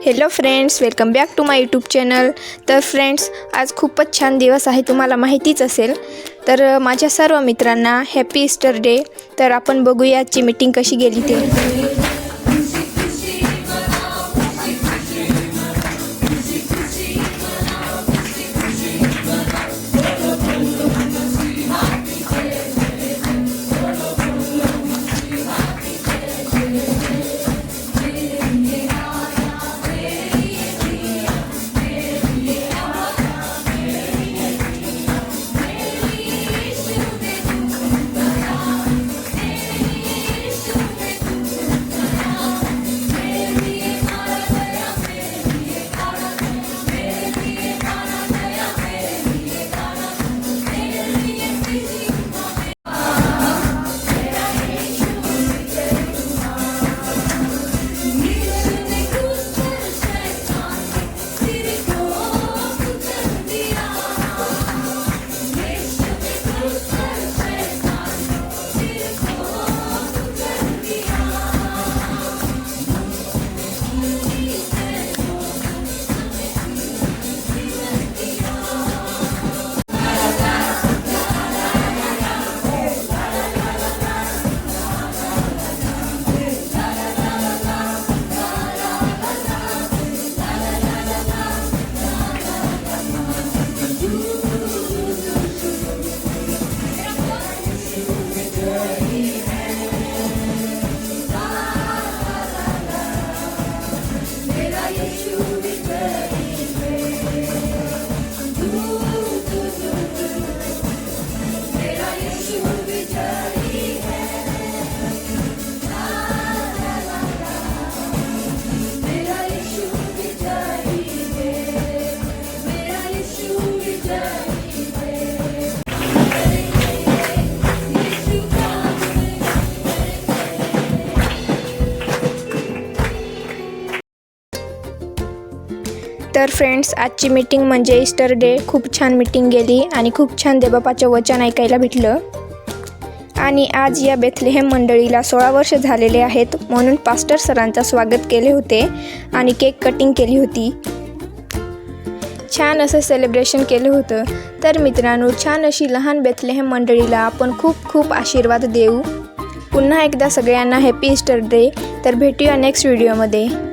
Hello friends, welcome back to my YouTube channel. तर friends, आज खूपच छान दिवस आहे, तुम्हाला माहितीच असेल। तर माझ्या सर्व मित्रांना हॅपी ईस्टर डे। तर आपण बघूया आजची मीटिंग कशी गेली ते। तर फ्रेंड्स, आजची मीटिंग म्हणजे ईस्टर डे। खूप छान मीटिंग गेली आणि खूप छान देवबापाचं वचन ऐकायला भेटलं। आणि आज या बेथलेहेम मंडळीला 16 वर्ष झालेले आहेत, म्हणून पास्टर सरांचं स्वागत केले होते आणि केक कटिंग केली होती। छान असं सेलिब्रेशन केलं होतं। तर मित्रांनो, छान अशी लहान बेथलेहेम मंडळीला आपण खूप खूप आशीर्वाद देऊ। पुन्हा एकदा सगळ्यांना हॅपी ईस्टर डे। तर भेटूया नेक्स्ट व्हिडिओमध्ये।